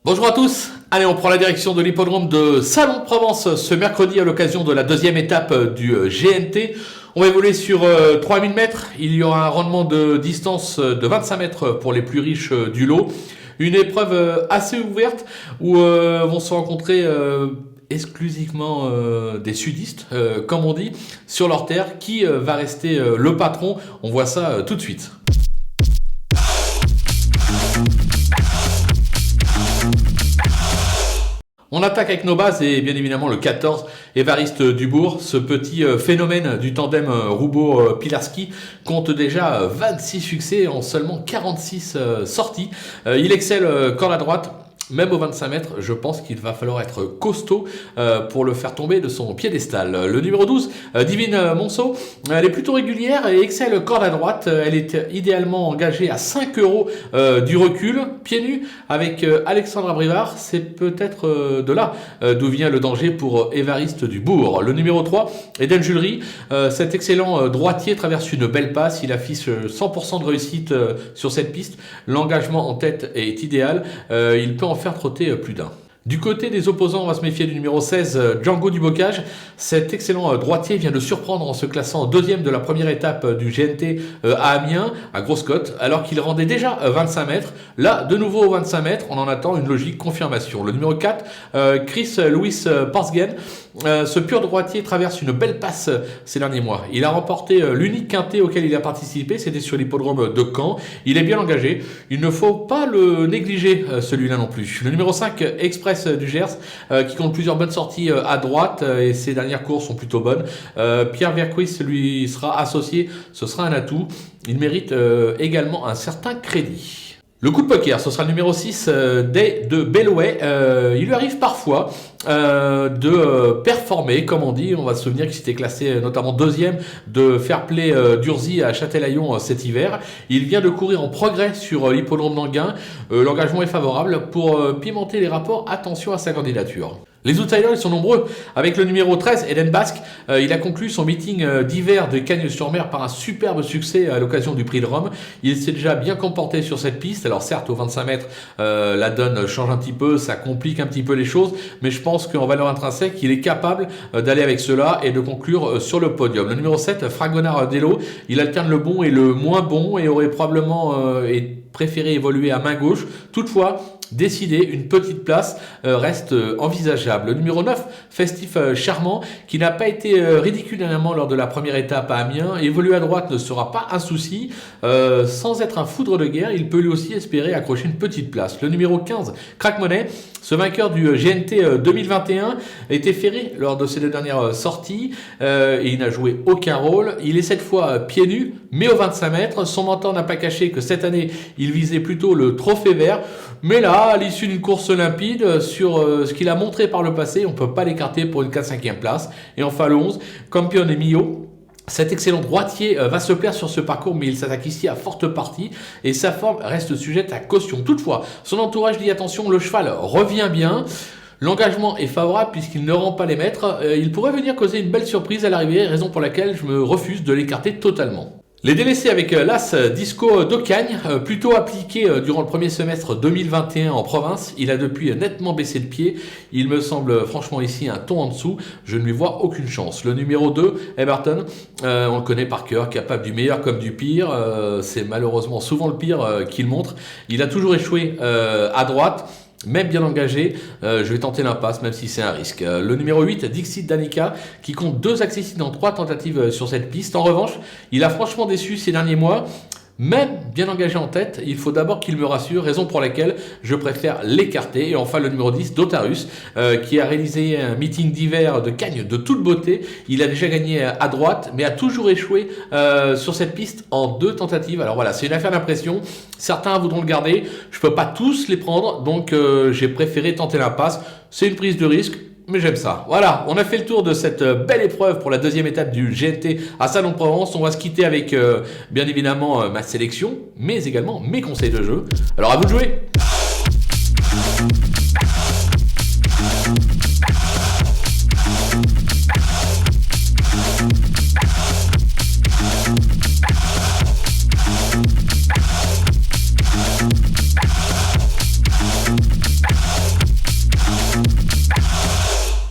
Bonjour à tous, allez on prend la direction de l'hippodrome de Salon de Provence ce mercredi à l'occasion de la deuxième étape du GNT. On va évoluer sur 3000 mètres, il y aura un rendement de distance de 25 mètres pour les plus riches du lot. Une épreuve assez ouverte où vont se rencontrer exclusivement des sudistes, comme on dit, sur leur terre. Qui va rester le patron? On voit ça tout de suite. On attaque avec nos bases et bien évidemment le 14, Évariste Dubourg. Ce petit phénomène du tandem Roubaud-Pilarski compte déjà 26 succès en seulement 46 sorties. Il excelle corde à droite. Même au 25 mètres, je pense qu'il va falloir être costaud pour le faire tomber de son piédestal. Le numéro 12, Divine Monceau, elle est plutôt régulière et excelle corde à droite. Elle est idéalement engagée à 5 euros du recul, pieds nus, avec Alexandra Brivard. C'est peut-être de là d'où vient le danger pour Évariste Dubourg. Le numéro 3, Eden Julery, cet excellent droitier traverse une belle passe. Il affiche 100% de réussite sur cette piste. L'engagement en tête est idéal. Il peut en faire trotter plus d'un. Du côté des opposants, on va se méfier du numéro 16, Django Dubocage. Cet excellent droitier vient de surprendre en se classant deuxième de la première étape du GNT à Amiens, à grosse cote, alors qu'il rendait déjà 25 mètres. Là, de nouveau au 25 mètres, on en attend une logique confirmation. Le numéro 4, Chris Louis Porsgen. Ce pur droitier traverse une belle passe ces derniers mois. Il a remporté l'unique quintet auquel il a participé, c'était sur l'hippodrome de Caen. Il est bien engagé, il ne faut pas le négliger celui-là non plus. Le numéro 5, Express du Gers, qui compte plusieurs bonnes sorties à droite et ses dernières courses sont plutôt bonnes. Pierre Verquis lui sera associé, ce sera un atout. Il mérite également un certain crédit. Le coup de poker, ce sera le numéro 6 de Bellway. Il lui arrive parfois de performer, comme on dit. On va se souvenir qu'il s'était classé notamment deuxième de Fair Play d'Urzy à Châtelaillon cet hiver. Il vient de courir en progrès sur l'hippodrome d'Anguin. L'engagement est favorable pour pimenter les rapports. Attention à sa candidature. Les outsiders, ils sont nombreux. Avec le numéro 13, Eden Basque, il a conclu son meeting d'hiver de Cagnes-sur-Mer par un superbe succès à l'occasion du Prix de Rome. Il s'est déjà bien comporté sur cette piste. Alors certes, au 25 mètres, la donne change un petit peu, ça complique un petit peu les choses, mais je pense qu'en valeur intrinsèque, il est capable d'aller avec cela et de conclure sur le podium. Le numéro 7, Fragonard Dello, il alterne le bon et le moins bon et aurait probablement préféré évoluer à main gauche. Toutefois, décidé, une petite place reste envisageable. Le numéro 9, Festif Charmant, qui n'a pas été ridicule dernièrement lors de la première étape à Amiens. Évoluer à droite ne sera pas un souci. Sans être un foudre de guerre, il peut lui aussi espérer accrocher une petite place. Le numéro 15, Crack Money, ce vainqueur du GNT 2021 a été ferré lors de ses deux dernières sorties et il n'a joué aucun rôle. Il est cette fois pieds nus, mais au 25 mètres. Son mentor n'a pas caché que cette année, il visait plutôt le trophée vert. Mais là, à l'issue d'une course limpide, sur ce qu'il a montré par le passé, on ne peut pas l'écarter pour une 4-5e place. Et enfin le 11, Campione Mio. Cet excellent droitier va se plaire sur ce parcours, mais il s'attaque ici à forte partie et sa forme reste sujette à caution. Toutefois, son entourage dit attention, le cheval revient bien. L'engagement est favorable puisqu'il ne rend pas les mètres. Il pourrait venir causer une belle surprise à l'arrivée, raison pour laquelle je me refuse de l'écarter totalement. Les délaissés avec l'As Disco d'Ocagne, plutôt appliqué durant le premier semestre 2021 en province. Il a depuis nettement baissé de pied. Il me semble franchement ici un ton en dessous. Je ne lui vois aucune chance. Le numéro 2, Everton, on le connaît par cœur, capable du meilleur comme du pire. C'est malheureusement souvent le pire qu'il montre. Il a toujours échoué à droite. Même bien engagé, je vais tenter l'impasse même si c'est un risque. Le numéro 8, Dixit Danica, qui compte 2 accessibles dans 3 tentatives sur cette piste. En revanche, il a franchement déçu ces derniers mois. Même bien engagé en tête, il faut d'abord qu'il me rassure, raison pour laquelle je préfère l'écarter. Et enfin le numéro 10, Dotarus, qui a réalisé un meeting d'hiver de Cagnes de toute beauté. Il a déjà gagné à droite, mais a toujours échoué sur cette piste en 2 tentatives. Alors voilà, c'est une affaire d'impression. Certains voudront le garder, je ne peux pas tous les prendre, donc j'ai préféré tenter l'impasse. C'est une prise de risque. Mais j'aime ça. Voilà, on a fait le tour de cette belle épreuve pour la deuxième étape du GNT à Salon de Provence. On va se quitter avec bien évidemment ma sélection, mais également mes conseils de jeu. Alors à vous de jouer.